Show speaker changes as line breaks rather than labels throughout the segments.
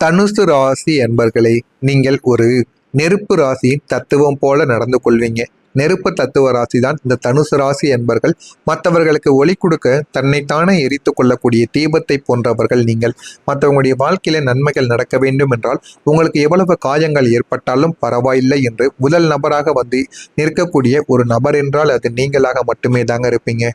தனுசு ராசி என்பர்களே, நீங்கள் ஒரு நெருப்பு ராசியின் தத்துவம் போல நடந்து கொள்வீங்க. நெருப்பு தத்துவ ராசி தான் இந்த தனுசு ராசி என்பர்கள். மற்றவர்களுக்கு ஒளி கொடுக்க தன்னைத்தானே எரித்து கொள்ளக்கூடிய தீபத்தை போன்றவர்கள் நீங்கள். மற்றவங்களுடைய வாழ்க்கையில நன்மைகள் நடக்க வேண்டும் என்றால் உங்களுக்கு எவ்வளவு காயங்கள் ஏற்பட்டாலும் பரவாயில்லை என்று முதல் நபராக வந்து நிற்கக்கூடிய ஒரு நபர் என்றால் அது நீங்களாக மட்டுமே தாங்க இருப்பீங்க.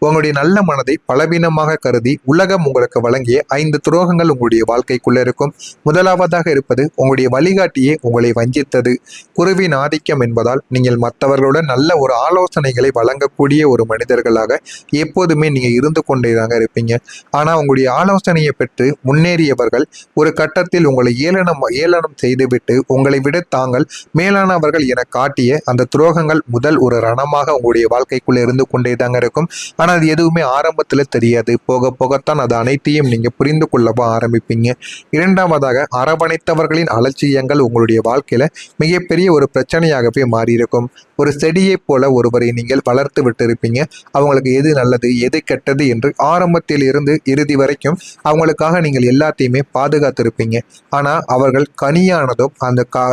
உங்களுடைய நல்ல மனதை பலவீனமாக கருதி உலகம் உங்களுக்கு வழங்கிய 5 துரோகங்கள் உங்களுடைய வாழ்க்கைக்குள்ள இருக்கும். முதலாவதாக இருப்பது உங்களுடைய வழிகாட்டியே உங்களை வஞ்சித்தது. குருவின் ஆதிக்கம் என்பதால் நீங்கள் மற்றவர்களுடன் நல்ல ஒரு ஆலோசனைகளை வழங்கக்கூடிய ஒரு மனிதர்களாக எப்போதுமே நீங்க இருந்து கொண்டேதாங்க இருப்பீங்க. ஆனா உங்களுடைய ஆலோசனையை பெற்று முன்னேறியவர்கள் ஒரு கட்டத்தில் உங்களை ஏளனம் செய்துவிட்டு உங்களை விட தாங்கள் மேலானவர்கள் என காட்டிய அந்த துரோகங்கள் முதல் ஒரு ரணமாக உங்களுடைய வாழ்க்கைக்குள்ள இருந்து கொண்டேதாங்க இருக்கும். ஆனால் அது எதுவுமே ஆரம்பத்துல தெரியாது. போக போகத்தான் அது அனைத்தையும் நீங்க புரிந்து கொள்ளவும் ஆரம்பிப்பீங்க. இரண்டாவதாக, அரவணைத்தவர்களின் அலட்சியங்கள் உங்களுடைய வாழ்க்கையில மிகப்பெரிய ஒரு பிரச்சனையாகவே மாறியிருக்கும். ஒரு செடியை போல ஒருவரை நீங்கள் வளர்த்து விட்டிருப்பீங்க. அவங்களுக்கு எது நல்லது எது கெட்டது என்று ஆரம்பத்தில் இருந்து இறுதி வரைக்கும் அவங்களுக்காக நீங்கள் எல்லாத்தையுமே பாதுகாத்திருப்பீங்க. ஆனா அவர்கள் கனியானதும்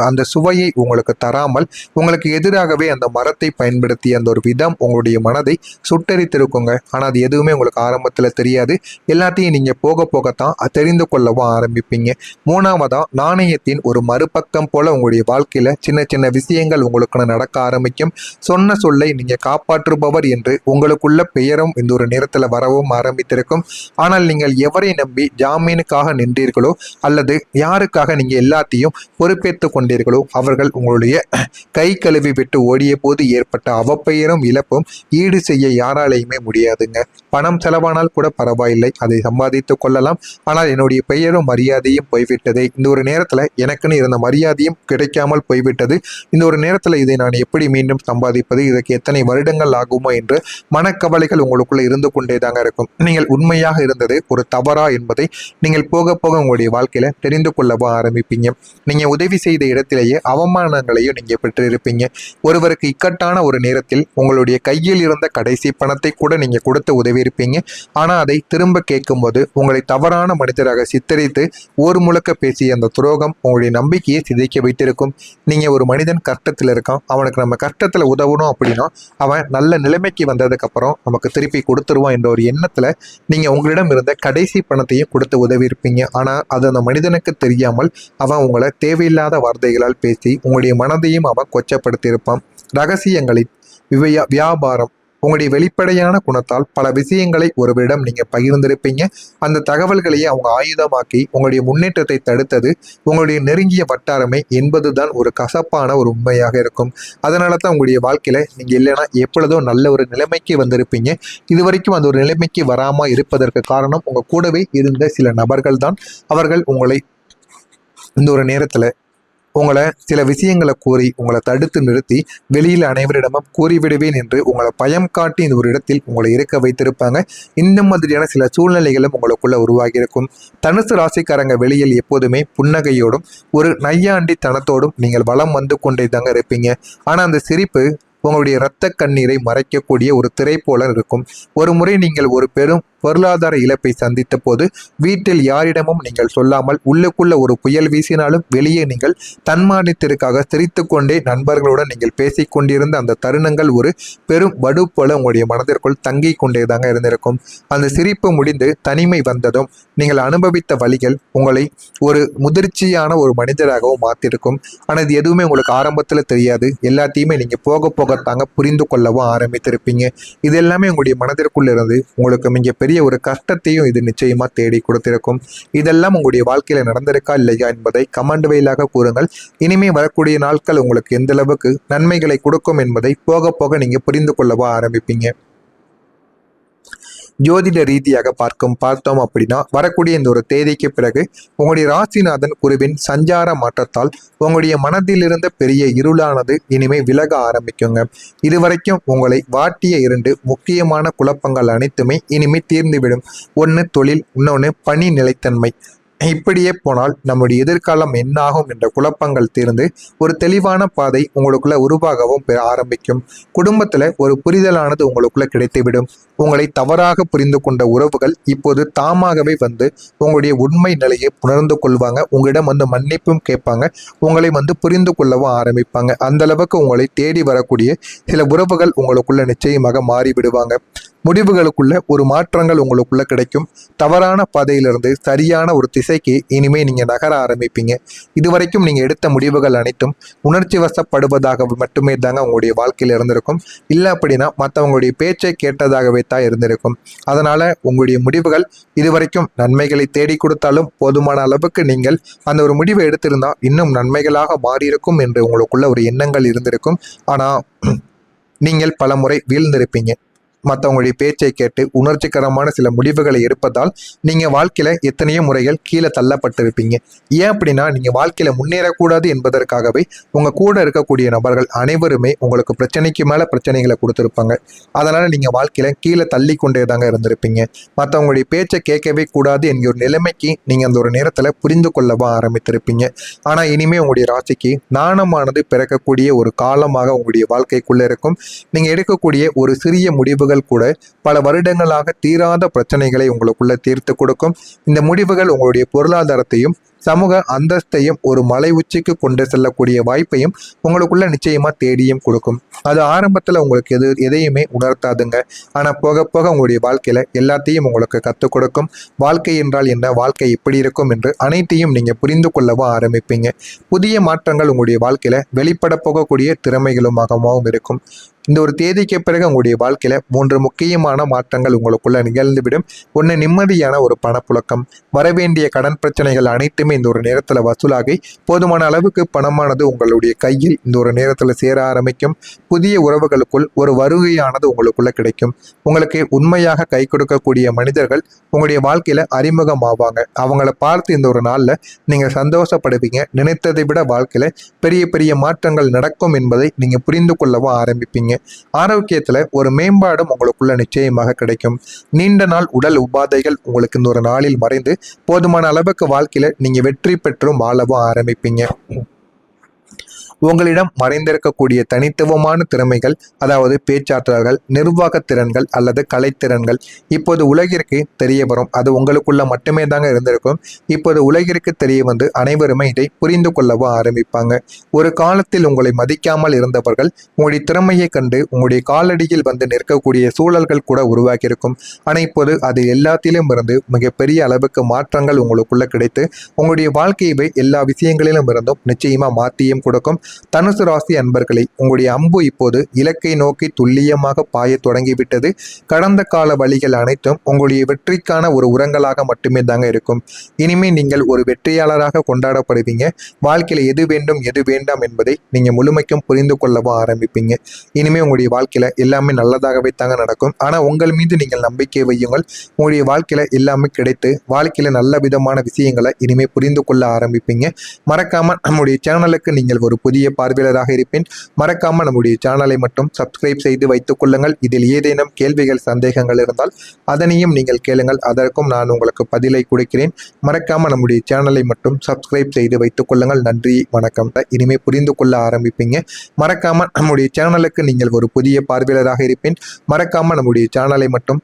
அந்த சுவையை உங்களுக்கு தராமல் உங்களுக்கு எதிராகவே அந்த மரத்தை பயன்படுத்திய அந்த ஒரு விதம் உங்களுடைய மனதை சுட்டரித்திருக்குங்க. ஆனா அது எதுவுமே உங்களுக்கு ஆரம்பத்துல தெரியாது. எல்லாத்தையும் நீங்க போக போகத்தான் தெரிந்து கொள்ளவும் ஆரம்பிப்பீங்க. மூணாவதா, நாணயத்தின் ஒரு மறுபக்கம் போல உங்களுடைய வாழ்க்கையில சின்ன சின்ன விஷயங்கள் உங்களுக்கு நடக்க ஆரம்பிக்கும். சொன்ன சொல்லை நீங்க காப்பாற்றுபவர் என்று உங்களுக்குள்ள பெயரும் இந்த ஒரு நேரத்துல வரவும் ஆரம்பித்திருக்கும். ஆனால் நீங்கள் எவரை நம்பி ஜாமீனுக்காக நின்றீர்களோ அல்லது யாருக்காக நீங்க எல்லாத்தையும் பொறுப்பேற்றுக் கொண்டீர்களோ அவர்கள் உங்களுடைய கை கழுவி விட்டு ஓடிய போது ஏற்பட்ட அவப்பெயரும் இழப்பும் ஈடு செய்ய யாராலையுமே முடியாதுங்க. பணம் செலவானால் கூட பரவாயில்லை, அதை சம்பாதித்துக் கொள்ளலாம். ஆனால் என்னுடைய பெயரும் மரியாதையும் போய்விட்டது. இந்த ஒரு நேரத்துல எனக்குன்னு இருந்த மரியாதையும் கிடைக்காமல் போய்விட்டது. இந்த ஒரு நேரத்துல இதை நான் எப்படி மீண்டும் சம்பாதிப்பது, இதற்கு எத்தனை வருடங்கள் ஆகுமோ என்று மனக்கவலைகள் உங்களுக்குள்ள இருந்து கொண்டேதாங்க இருக்கும். நீங்கள் உண்மையாக இருந்தது ஒரு தவறா என்பதை நீங்கள் போக போக உங்களுடைய வாழ்க்கையில தெரிந்து கொள்ளவும் ஆரம்பிப்பீங்க. நீங்க உதவி செய்த இடத்திலேயே அவமானங்களையும் நீங்க பெற்றிருப்பீங்க. ஒருவருக்கு இக்கட்டான ஒரு நேரத்தில் உங்களுடைய கையில் இருந்த கடைசி பணத்தை கூட நீங்க கொடுத்து உதவி இருப்பீங்க. ஆனா அதை திரும்ப கேட்கும்போது உங்களை தவறான மனிதராக சித்தரித்து ஊர் முழுக்க பேசிய அந்த துரோகம் உங்களுடைய நம்பிக்கையை சிதைக்க வைத்திருக்கும். நீங்க ஒரு மனிதன் கஷ்டத்துல இருக்கான், அவனுக்கு நம்ம கஷ்டத்துல உதவணும் அப்படின்னா அவன் நல்ல நிலைமைக்கு வந்ததுக்கு அப்புறம் நமக்கு திருப்பி கொடுத்துருவான் என்ற ஒரு எண்ணத்துல நீங்க உங்களிடம் இருந்த கடைசி பணத்தையும் கொடுத்து உதவி இருப்பீங்க. ஆனா அது அந்த மனிதனுக்கு தெரியாமல் அவன் உங்களை தேவையில்லாத வார்த்தைகளால் பேசி உங்களுடைய மனதையும் அவன் கொச்சப்படுத்தி இருப்பான். ரகசியங்களின் வியாபாரம் உங்களுடைய வெளிப்படையான குணத்தால் பல விஷயங்களை ஒருவரிடம் நீங்க பகிர்ந்திருப்பீங்க. அந்த தகவல்களையே அவங்க ஆயுதமாக்கி உங்களுடைய முன்னேற்றத்தை தடுத்தது உங்களுடைய நெருங்கிய வட்டாரமே என்பதுதான் ஒரு கசப்பான ஒரு உண்மையாக இருக்கும். அதனால தான் உங்களுடைய வாழ்க்கையில நீங்க இல்லைன்னா எப்பொழுதோ நல்ல ஒரு நிலைமைக்கு வந்திருப்பீங்க. இது வரைக்கும் அந்த ஒரு நிலைமைக்கு வராம இருப்பதற்கு காரணம் உங்க கூடவே இருந்த சில நபர்கள் தான். அவர்கள் உங்களை இந்த ஒரு நேரத்துல உங்களை சில விஷயங்களை கூறி உங்களை தடுத்து நிறுத்தி வெளியில் அனைவரிடமும் கூறிவிடுவேன் என்று உங்களை பயம் காட்டி இந்த ஒரு இடத்தில் உங்களை இருக்க வைத்திருப்பாங்க. இந்த மாதிரியான சில சூழ்நிலைகளும் உங்களுக்குள்ள உருவாகி இருக்கும். தனுசு ராசிக்காரங்க வெளியில் எப்போதுமே புன்னகையோடும் ஒரு நையாண்டி தனத்தோடும் நீங்கள் வலம் வந்து கொண்டே தாங்க இருப்பீங்க. ஆனா அந்த சிரிப்பு உங்களுடைய இரத்த கண்ணீரை மறைக்கக்கூடிய ஒரு திரை போல இருக்கும். ஒரு முறை நீங்கள் ஒரு பெரும் பொருளாதார இழப்பை சந்தித்த போது வீட்டில் யாரிடமும் நீங்கள் சொல்லாமல் உள்ளுக்குள்ள ஒரு புயல் வீசினாலும் வெளியே நீங்கள் தன்மானத்திற்காக சிரித்து கொண்டே நண்பர்களுடன் நீங்கள் பேசிக் கொண்டிருந்த அந்த தருணங்கள் ஒரு பெரும் வடு போல உங்களுடைய மனதிற்குள் தங்கி கொண்டேதாங்க இருந்திருக்கும். அந்த சிரிப்பு முடிந்து தனிமை வந்ததும் நீங்கள் அனுபவித்த வழிகள் உங்களை ஒரு முதிர்ச்சியான ஒரு மனிதராகவும் மாற்றிருக்கும். ஆனால் இது எதுவுமே உங்களுக்கு ஆரம்பத்தில் தெரியாது. எல்லாத்தையுமே நீங்க போக போகத்தாங்க புரிந்து கொள்ளவும் ஆரம்பித்திருப்பீங்க. இது எல்லாமே உங்களுடைய மனதிற்குள்ள இருந்து உங்களுக்கு மிகப்பெரிய ஒரு கஷ்டத்தையும் இது நிச்சயமா தேடி கொடுத்திருக்கும். இதெல்லாம் உங்களுடைய வாழ்க்கையில நடந்திருக்கா இல்லையா என்பதை கமெண்ட் வழியாக கூறுங்கள். இனிமே வரக்கூடிய நாட்கள் உங்களுக்கு எந்த அளவுக்கு நன்மைகளை கொடுக்கும் என்பதை போக போக நீங்க புரிந்து கொள்ளவா ஆரம்பிப்பீங்க. ஜோதிட ரீதியாக பார்த்தோம் அப்படின்னா வரக்கூடிய இந்த ஒரு தேதிக்கு பிறகு உங்களுடைய ராசிநாதன் குருவின் சஞ்சார மாற்றத்தால் உங்களுடைய மனதில் இருந்த பெரிய இருளானது இனிமே விலக ஆரம்பிக்குங்க. இதுவரைக்கும் உங்களை வாட்டிய 2 முக்கியமான குழப்பங்கள் அனைத்துமே இனிமே தீர்ந்துவிடும். ஒன்று தொழில், இன்னொன்று பணி நிலைத்தன்மை. இப்படியே போனால் நம்முடைய எதிர்காலம் என்னாகும் என்ற குழப்பங்கள் தீர்ந்து ஒரு தெளிவான பாதை உங்களுக்குள்ள உருவாகவும் ஆரம்பிக்கும். குடும்பத்துல ஒரு புரிதலானது உங்களுக்குள்ள கிடைத்துவிடும். உங்களை தவறாக புரிந்து கொண்ட உறவுகள் இப்போது தாமாகவே வந்து உங்களுடைய உண்மை நிலையை உணர்ந்து கொள்வாங்க. உங்களிடம் வந்து மன்னிப்பும் கேட்பாங்க. உங்களை வந்து புரிந்து கொள்ளவும் ஆரம்பிப்பாங்க. அந்த அளவுக்கு உங்களை தேடி வரக்கூடிய சில உறவுகள் உங்களுக்குள்ள நிச்சயமாக மாறிவிடுவாங்க. முடிவுகளுக்குள்ள ஒரு மாற்றங்கள் உங்களுக்குள்ள கிடைக்கும். தவறான பாதையிலிருந்து சரியான ஒரு திசைக்கு இனிமே நீங்க நகர ஆரம்பிப்பீங்க. இதுவரைக்கும் நீங்க எடுத்த முடிவுகள் அனைத்தும் உணர்ச்சி வசப்படுவதாக மட்டுமே தாங்க உங்களுடைய வாழ்க்கையில் இருந்திருக்கும். இல்லை அப்படின்னா மற்றவங்களுடைய பேச்சை கேட்டதாகவே தான் இருந்திருக்கும். அதனால உங்களுடைய முடிவுகள் இதுவரைக்கும் நன்மைகளை தேடி கொடுத்தாலும் போதுமான அளவுக்கு நீங்கள் அந்த ஒரு முடிவை எடுத்திருந்தா இன்னும் நன்மைகளாக மாறியிருக்கும் என்று உங்களுக்குள்ள ஒரு எண்ணங்கள் இருந்திருக்கும். ஆனா நீங்கள் பல முறை வீழ்ந்திருப்பீங்க. மற்றவங்களுடைய பேச்சை கேட்டு உணர்ச்சிகரமான சில முடிவுகளை எடுப்பதால் நீங்க வாழ்க்கையில எத்தனையோ முறைகள் கீழே தள்ளப்பட்டிருப்பீங்க. ஏன் அப்படின்னா நீங்க வாழ்க்கையில முன்னேறக்கூடாது என்பதற்காகவே உங்க கூட இருக்கக்கூடிய நபர்கள் அனைவருமே உங்களுக்கு பிரச்சனைக்கு மேல பிரச்சனைகளை கொடுத்துருப்பாங்க. அதனால நீங்க வாழ்க்கையில கீழே தள்ளி கொண்டே தாங்க இருந்திருப்பீங்க. மற்றவங்களுடைய பேச்சை கேட்கவே கூடாது என்கிற ஒரு நிலைமைக்கு நீங்க அந்த ஒரு நேரத்துல புரிந்து கொள்ளவா ஆரம்பித்திருப்பீங்க. ஆனா இனிமே உங்களுடைய ராசிக்கு நாணமானது பிறக்கக்கூடிய ஒரு காலமாக உங்களுடைய வாழ்க்கைக்குள்ள இருக்கும். நீங்க எடுக்கக்கூடிய ஒரு சிறிய முடிவுகள் கூட பல வருடங்களாக தீராத பிரச்சனைகளை உங்களுக்குள்ள தீர்த்து கொடுக்கும். இந்த முடிவுகள் உங்களுடைய பொருளாதாரத்தையும் சமூக அந்தஸ்தையும் ஒரு மலை உச்சிக்கு கொண்டு செல்லக்கூடிய வாய்ப்பையும் உங்களுக்குள்ள நிச்சயமா தேடியும் கொடுக்கும். அது ஆரம்பத்துல உங்களுக்கு எதையுமே உணர்த்தாதுங்க. ஆனா போக போக உங்களுடைய வாழ்க்கையில எல்லாத்தையும் உங்களுக்கு கற்றுக் கொடுக்கும். வாழ்க்கை என்றால் என்ன, வாழ்க்கை எப்படி இருக்கும் என்று அனைத்தையும் நீங்க புரிந்து கொள்ளவும் ஆரம்பிப்பீங்க. புதிய மாற்றங்கள் உங்களுடைய வாழ்க்கையில வெளிப்பட போகக்கூடிய திறமைகளுமாகவும் இருக்கும். இந்த ஒரு தேதிக்கு பிறகு உங்களுடைய வாழ்க்கையில 3 முக்கியமான மாற்றங்கள் உங்களுக்குள்ள நிகழ்ந்துவிடும். ஒன்று, நிம்மதியான ஒரு பணப்புழக்கம். வரவேண்டிய கடன் பிரச்சனைகள் அனைத்துமே இந்த ஒரு நேரத்துல வசூலாகி போதுமான அளவுக்கு பணமானது உங்களுடைய கையில் இந்த ஒரு நேரத்துல சேர ஆரம்பிக்கும். புதிய உறவுகளுக்குள் ஒரு வருகையானது உங்களுக்குள்ள கிடைக்கும். உங்களுக்கு உண்மையாக கை கொடுக்கக்கூடிய மனிதர்கள் உங்களுடைய வாழ்க்கையில அறிமுகமாவாங்க. அவங்கள பார்த்து இந்த ஒரு நாள்ல நீங்க சந்தோஷப்படுவீங்க. நினைத்ததை விட வாழ்க்கையில பெரிய பெரிய மாற்றங்கள் நடக்கும் என்பதை நீங்க புரிந்து கொள்ளவும் ஆரம்பிப்பீங்க. ஆரோக்கியத்துல ஒரு மேம்பாடும் உங்களுக்குள்ள நிச்சயமாக கிடைக்கும். நீண்ட நாள் உடல் உபாதைகள் உங்களுக்கு இந்த ஒரு நாளில் மறைந்து போதுமான அளவுக்கு வாழ்க்கையில நீங்க வெற்றி பெற்றும் வாழவும் ஆரம்பிப்பீங்க. உங்களிடம் மறைந்திருக்கக்கூடிய தனித்துவமான திறமைகள், அதாவது பேச்சாற்றல்கள், நிர்வாக திறன்கள் அல்லது கலைத்திறன்கள் இப்போது உலகிற்கு தெரிய வரும். அது உங்களுக்குள்ள மட்டுமே தாங்க இருந்திருக்கும். இப்போது உலகிற்கு தெரிய வந்து அனைவருமே இதை புரிந்து கொள்ளவும் ஆரம்பிப்பாங்க. ஒரு காலத்தில் உங்களை மதிக்காமல் இருந்தவர்கள் உங்களுடைய திறமையை கண்டு உங்களுடைய காலடியில் வந்து நிற்கக்கூடிய சூழல்கள் கூட உருவாக்கியிருக்கும். ஆனால் இப்போது அது எல்லாத்திலும் இருந்து மிகப்பெரிய அளவுக்கு மாற்றங்கள் உங்களுக்குள்ள கிடைத்து உங்களுடைய வாழ்க்கையை எல்லா விஷயங்களிலும் இருந்தும் நிச்சயமா மாற்றியும் கொடுக்கும். தனுசு ராசி அன்பர்களே, உங்களுடைய அம்பு இப்போது இலக்கை நோக்கி துல்லியமாக பாய தொடங்கிவிட்டது. கடந்த கால வழிகள் அனைத்தும் உங்களுடைய வெற்றிக்கான ஒரு உரங்களாக மட்டுமே தாங்க இருக்கும். இனிமே நீங்கள் ஒரு வெற்றியாளராக கொண்டாடப்படுவீங்க. வாழ்க்கையில எது வேண்டும் எது வேண்டாம் என்பதை நீங்க முழுமைக்கும் புரிந்து கொள்ளவும் ஆரம்பிப்பீங்க. இனிமே உங்களுடைய வாழ்க்கையில எல்லாமே நல்லதாகவே தாங்க நடக்கும். ஆனா உங்கள் மீது நீங்கள் நம்பிக்கை வையுங்கள். உங்களுடைய வாழ்க்கையில எல்லாமே கிடைத்து வாழ்க்கையில நல்ல விதமான விஷயங்களை இனிமே புரிந்து கொள்ள ஆரம்பிப்பீங்க. மறக்காம நம்முடைய சேனலுக்கு நீங்கள் ஒரு புதிய பார்வையாளராக இருப்பேன். மறக்காம நம்முடைய சேனலை மட்டும் சப்ஸ்கிரைப் செய்து வைத்துக் கொள்ளுங்கள். இதில் ஏதேனும் கேள்விகள் சந்தேகங்கள் இருந்தால் அதனையும் நீங்கள் கேளுங்கள். அதற்கும் நான் உங்களுக்கு பதிலை கொடுக்கிறேன். மறக்காம நம்முடைய சேனலை மட்டும் சப்ஸ்கிரைப் செய்து வைத்துக் கொள்ளுங்கள். நன்றி, வணக்கம். இனிமே புரிந்து கொள்ள ஆரம்பிப்பீங்க. மறக்காம நம்முடைய சேனலுக்கு நீங்கள் ஒரு புதிய பார்வையாளராக இருப்பேன். மறக்காம நம்முடைய சேனலை மட்டும்